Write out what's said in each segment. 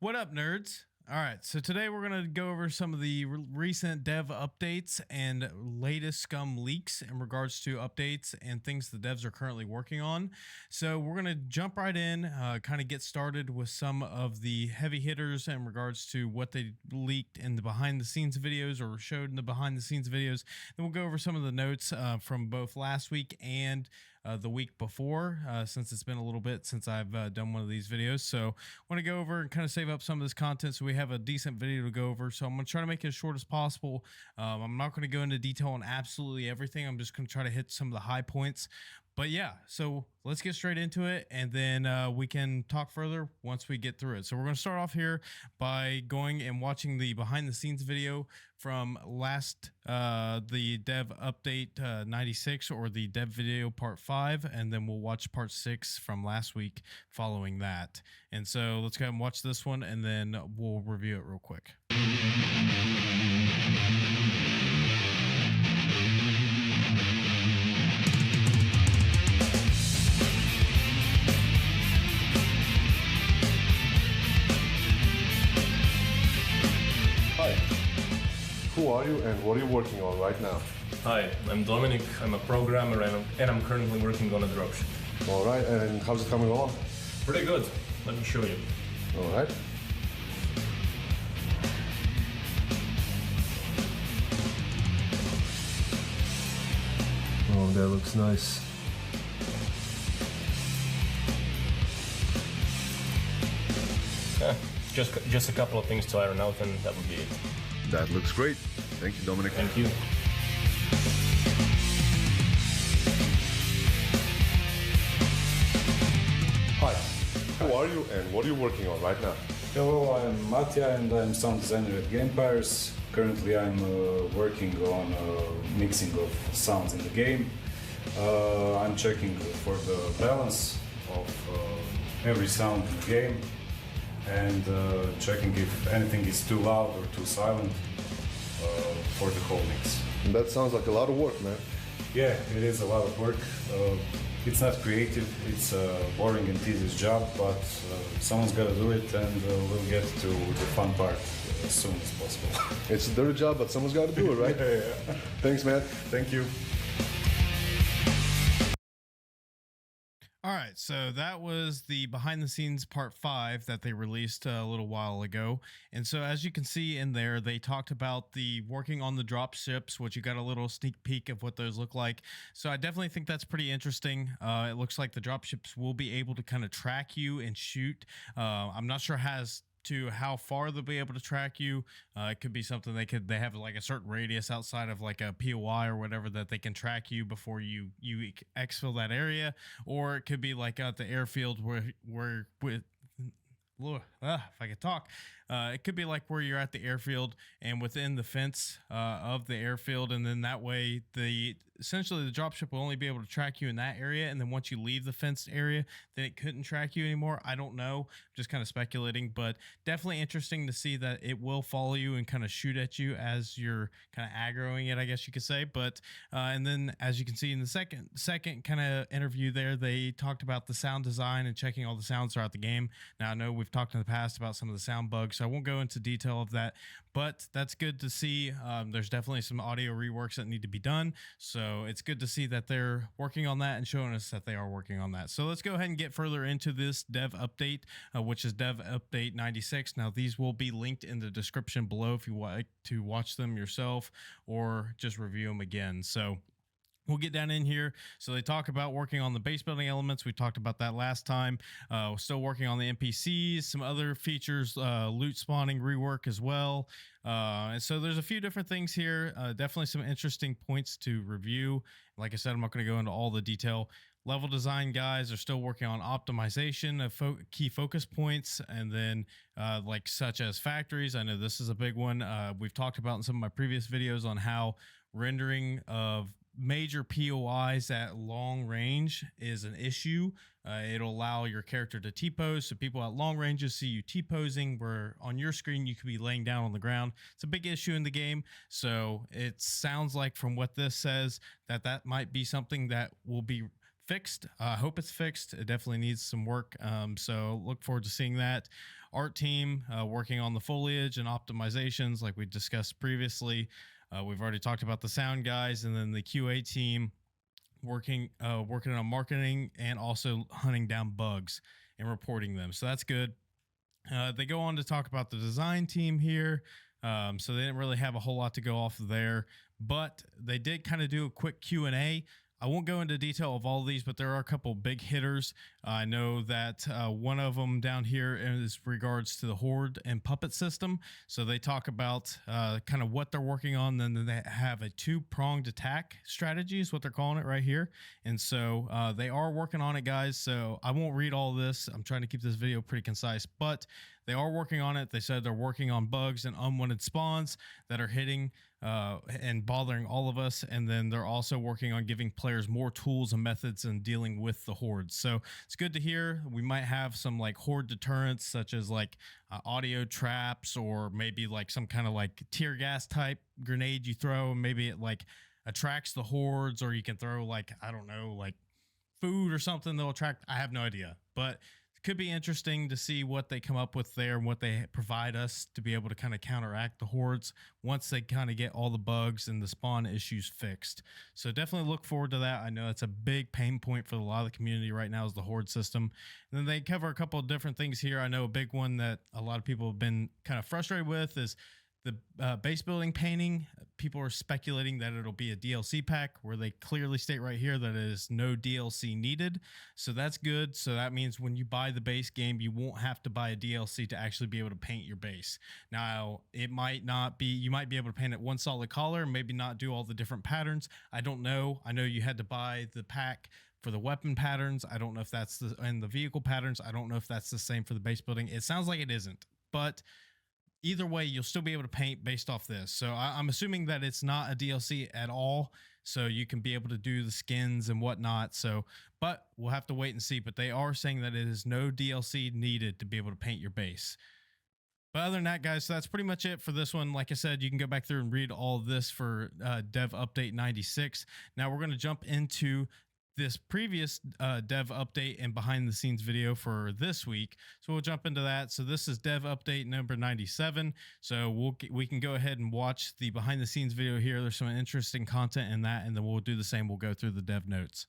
What up, nerds? All right, so today we're going to go over some of the recent dev updates and latest SCUM leaks in regards to updates and things the devs are currently working on. So we're going to jump right in, kind of get started with some of the heavy hitters in regards to what they leaked in the behind the scenes videos or showed in the behind the scenes videos. Then we'll go over some of the notes from both last week and the week before, since it's been a little bit since I've done one of these videos. So I want to go over and kind of save up some of this content so we have a decent video to go over. So I'm going to try to make it as short as possible. I'm not going to go into detail on absolutely everything. I'm just going to try to hit some of the high points. But yeah, so let's get straight into it, and then we can talk further once we get through it. So we're going to start off here by going and watching the behind the scenes video from last, the dev update 96, or the dev video part 5, and then we'll watch part 6 from last week following that. And so let's go ahead and watch this one, and then we'll review it real quick. Hi, who are you and what are you working on right now? Hi, I'm Dominic, I'm a programmer and I'm currently working on a dropship. Alright, and how's it coming along? Pretty good, let me show you. Alright. Oh, that looks nice. Yeah, just a couple of things to iron out and that would be it. That looks great. Thank you, Dominic. Thank you. Hi, who are you and what are you working on right now? Hello, I'm Matija and I'm sound designer at Gamepires. Currently I'm working on mixing of sounds in the game. I'm checking for the balance of every sound in the game and checking if anything is too loud or too silent for the whole mix. That sounds like a lot of work, man. Yeah, it is a lot of work. It's not creative, it's a boring and tedious job, but someone's got to do it, and we'll get to the fun part as soon as possible. It's a dirty job, but someone's got to do it, right? Yeah. Thanks, man. Thank you. All right, so that was the behind the scenes part 5 that they released a little while ago. And so as you can see in there, they talked about the working on the drop ships, which you got a little sneak peek of what those look like. So I definitely think that's pretty interesting. It looks like the drop ships will be able to kind of track you and shoot. I'm not sure how far they'll be able to track you. It could be something they have like a certain radius outside of like a POI or whatever that they can track you before you exfil that area, or it could be like at the airfield where with if I could talk, it could be like where you're at the airfield and within the fence of the airfield, and then that way essentially the dropship will only be able to track you in that area, and then once you leave the fenced area, then it couldn't track you anymore. I don't know, just kind of speculating, but definitely interesting to see that it will follow you and kind of shoot at you as you're kind of aggroing it, I guess you could say. But and then as you can see in the second kind of interview there, they talked about the sound design and checking all the sounds throughout the game. Now I know we've talked in the past about some of the sound bugs, so I won't go into detail of that, but that's good to see. There's definitely some audio reworks that need to be done, so it's good to see that they're working on that and showing us that they are working on that. So let's go ahead and get further into this dev update, which is dev update 96. Now these will be linked in the description below if you like to watch them yourself or just review them again. So we'll get down in here. So they talk about working on the base building elements. We talked about that last time. We're still working on the NPCs, some other features, loot spawning rework as well. And so there's a few different things here. Definitely some interesting points to review. Like I said, I'm not going to go into all the detail. Level design guys are still working on optimization of key focus points, and then like such as factories. I know this is a big one. We've talked about in some of my previous videos on how rendering of major POIs at long range is an issue. It'll allow your character to T-pose, so people at long ranges see you T-posing, where on your screen you could be laying down on the ground. It's a big issue in the game, so it sounds like from what this says that might be something that will be fixed. I hope it's fixed. It definitely needs some work. So look forward to seeing that. Art team working on the foliage and optimizations like we discussed previously. We've already talked about the sound guys, and then the QA team working on marketing and also hunting down bugs and reporting them. So that's good. They go on to talk about the design team here. So they didn't really have a whole lot to go off of there, but they did kind of do a quick Q&A. I won't go into detail of all of these, but there are a couple big hitters. I know that one of them down here is regards to the Horde and Puppet system. So they talk about kind of what they're working on. Then they have a two-pronged attack strategy is what they're calling it right here. And so they are working on it, guys. So I won't read all this. I'm trying to keep this video pretty concise, but they are working on it. They said they're working on bugs and unwanted spawns that are hitting and bothering all of us. And then they're also working on giving players more tools and methods in dealing with the hordes. So it's good to hear. We might have some like horde deterrents, such as like audio traps, or maybe like some kind of like tear gas type grenade you throw, and maybe it like attracts the hordes, or you can throw like, I don't know, like food or something that'll attract. I have no idea, but could be interesting to see what they come up with there and what they provide us to be able to kind of counteract the hordes once they kind of get all the bugs and the spawn issues fixed. So definitely look forward to that. I know it's a big pain point for a lot of the community right now is the horde system. And then they cover a couple of different things here. I know a big one that a lot of people have been kind of frustrated with is the base building painting. People are speculating that it'll be a DLC pack, where they clearly state right here that it is no DLC needed. So that's good. So that means when you buy the base game, you won't have to buy a DLC to actually be able to paint your base. Now, it might not be, you might be able to paint it one solid color, maybe not do all the different patterns. I don't know. I know you had to buy the pack for the weapon patterns. I don't know if that's and the vehicle patterns. I don't know if that's the same for the base building. It sounds like it isn't, but either way, you'll still be able to paint based off this. So I'm assuming that it's not a DLC at all. So you can be able to do the skins and whatnot. So, but we'll have to wait and see. But they are saying that it is no DLC needed to be able to paint your base. But other than that, guys, so that's pretty much it for this one. Like I said, you can go back through and read all of this for Dev Update 96. Now we're going to jump into this previous dev update and behind the scenes video for this week. So we'll jump into that. So this is dev update number 97. So we can go ahead and watch the behind the scenes video here. There's some interesting content in that, and then we'll do the same. We'll go through the dev notes.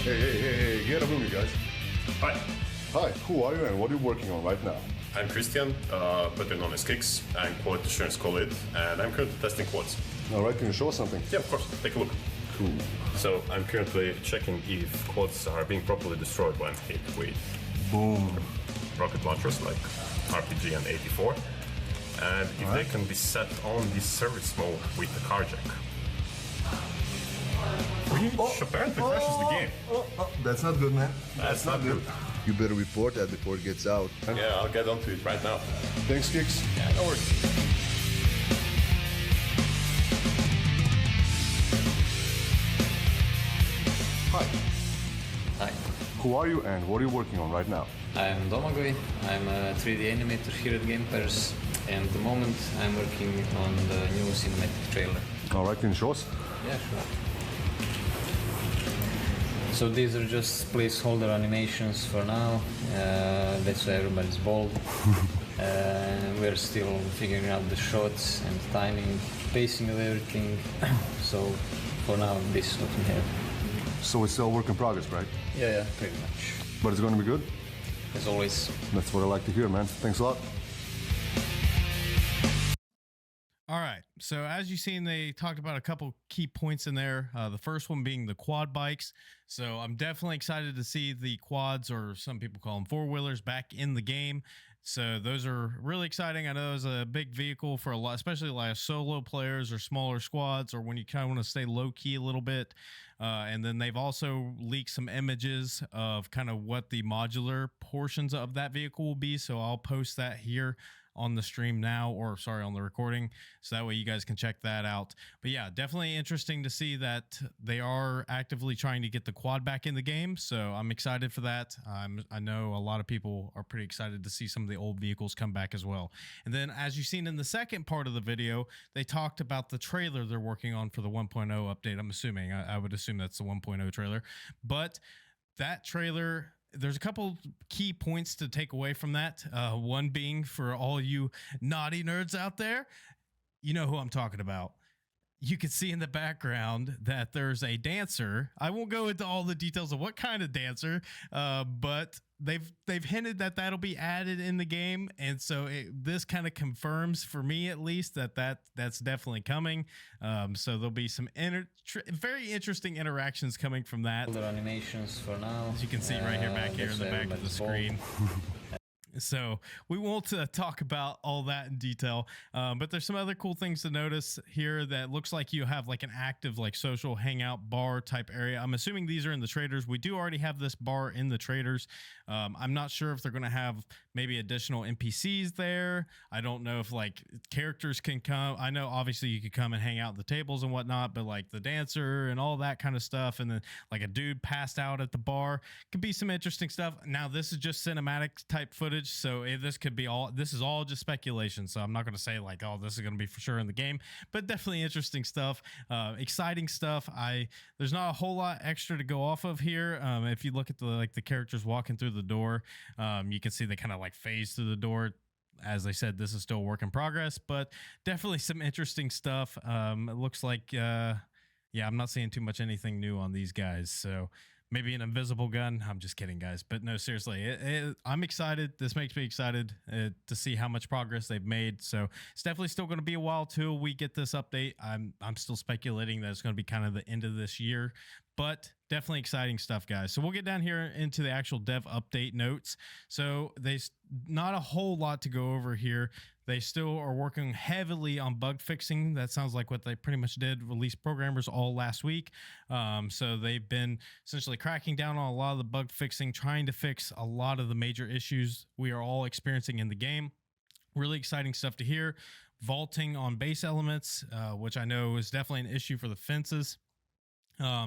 Hey, get a movie, guys. Hi, Hi, who are you and what are you working on right now? I'm Christian, better known as Kix. I'm quality assurance co-lead, and I'm currently testing quads. All right, can you show us something? Yeah, of course. Take a look. Cool. So I'm currently checking if quads are being properly destroyed when hit with Boom. rocket launchers like RPG and 84, and if they can be set on the service mode with the carjack. Which apparently crashes the game. That's not good, man. That's not good. You better report that before it gets out. Yeah, I'll get onto it right now. Thanks, Kix. Yeah, no worries. Hi, Hi, who are you and what are you working on right now? I'm Domagoj. I'm a 3D animator here at GamePairs, and at the moment I'm working on the new cinematic trailer. All right, can you show us? Yeah, sure. So these are just placeholder animations for now. That's why everybody's bald. We're still figuring out the shots and timing, pacing of everything. So for now, this is what we have. So it's still a work in progress, right? Yeah, pretty much. But it's going to be good? As always. That's what I like to hear, man. Thanks a lot. All right. So as you've seen, they talked about a couple key points in there. The first one being the quad bikes. So I'm definitely excited to see the quads, or some people call them four-wheelers, back in the game. So those are really exciting. I know it's a big vehicle for a lot, especially like solo players or smaller squads, or when you kind of want to stay low key a little bit. And then they've also leaked some images of kind of what the modular portions of that vehicle will be. So I'll post that here on the stream now, or sorry, on the recording, so that way you guys can check that out. But yeah, definitely interesting to see that they are actively trying to get the quad back in the game, so I'm excited for that. I know a lot of people are pretty excited to see some of the old vehicles come back as well. And then, as you've seen in the second part of the video, they talked about the trailer they're working on for the 1.0 update. I'm assuming, I would assume that's the 1.0 trailer, but that trailer, there's a couple key points to take away from that. One being, for all you naughty nerds out there, you know who I'm talking about. You can see in the background that there's a dancer. I won't go into all the details of what kind of dancer, but they've hinted that that'll be added in the game, and so this kind of confirms, for me at least, that's definitely coming. So there'll be some very interesting interactions coming from that. Older animations for now. As you can see right here, back here in the back of the screen. So we won't talk about all that in detail, but there's some other cool things to notice here. That looks like you have like an active like social hangout bar type area. I'm assuming these are in the traders. We do already have this bar in the traders. I'm not sure if they're going to have maybe additional NPCs there. I don't know if like characters can come. I know obviously you could come and hang out at the tables and whatnot, but like the dancer and all that kind of stuff, and then like a dude passed out at the bar, could be some interesting stuff. Now this is just cinematic type footage, so this is all just speculation, so I'm not going to say like, oh, this is going to be for sure in the game, but definitely interesting stuff, exciting stuff. There's not a whole lot extra to go off of here. If you look at the characters walking through the door, you can see they kind of like phase through the door. As I said, this is still a work in progress, but definitely some interesting stuff. It looks like yeah, I'm not seeing too much anything new on these guys, so maybe an invisible gun. I'm just kidding, guys. But no, seriously, I'm excited. This makes me excited to see how much progress they've made. So it's definitely still going to be a while till we get this update. I'm still speculating that it's going to be kind of the end of this year, but definitely exciting stuff, guys. So we'll get down here into the actual dev update notes. So there's not a whole lot to go over here. They still are working heavily on bug fixing. That sounds like what they pretty much did, release programmers all last week. So they've been essentially cracking down on a lot of the bug fixing, trying to fix a lot of the major issues we are all experiencing in the game. Really exciting stuff to hear. Vaulting on base elements, which I know is definitely an issue for the fences.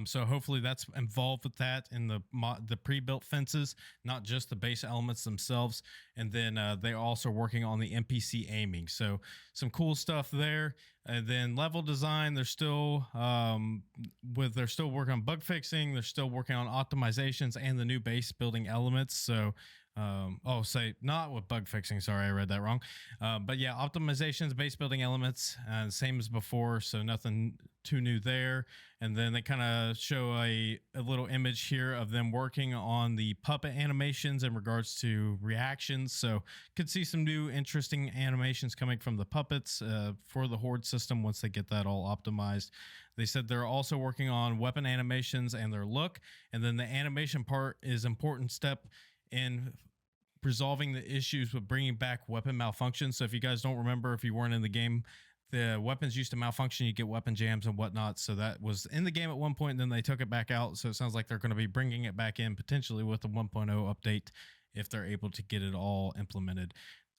So hopefully that's involved with that in the pre-built fences, not just the base elements themselves. And then they're also working on the NPC aiming. So some cool stuff there. And then level design, they're still working on bug fixing. They're still working on optimizations and the new base building elements. So not with bug fixing. Sorry, I read that wrong. But yeah, optimizations, base building elements, same as before. So nothing too new there. And then they kind of show a little image here of them working on the puppet animations in regards to reactions. So could see some new interesting animations coming from the puppets for the Horde system once they get that all optimized. They said they're also working on weapon animations and their look. And then the animation part is an important step in resolving the issues with bringing back weapon malfunction. So if you guys don't remember, if you weren't in the game, the weapons used to malfunction, you get weapon jams and whatnot. So that was in the game at one point, and then they took it back out. So it sounds like they're going to be bringing it back in potentially with the 1.0 update if they're able to get it all implemented.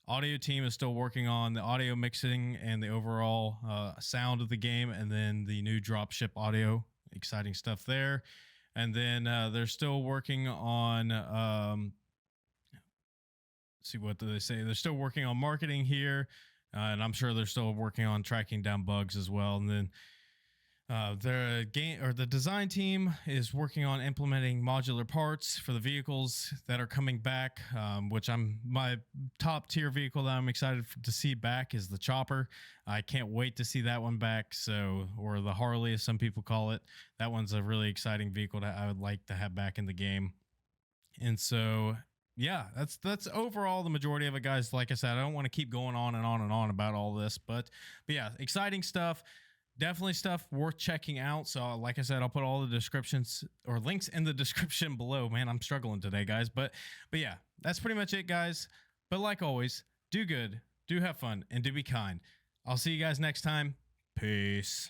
Audio team is still working on the audio mixing and the overall sound of the game, and then the new dropship audio. Exciting stuff there. And then they're still working on see, what do they say? They're still working on marketing here, and I'm sure they're still working on tracking down bugs as well. And then the design team is working on implementing modular parts for the vehicles that are coming back, which my top tier vehicle that I'm excited to see back is the Chopper. I can't wait to see that one back. Or the Harley, as some people call it. That one's a really exciting vehicle that I would like to have back in the game. And so, yeah, that's overall the majority of it, guys. Like I said, I don't want to keep going on and on and on about all this, but yeah, exciting stuff. Definitely stuff worth checking out. So like I said, I'll put all the descriptions or links in the description below. Man, I'm struggling today, guys. But yeah, that's pretty much it, guys. But like always, do good, do have fun, and do be kind. I'll see you guys next time. Peace.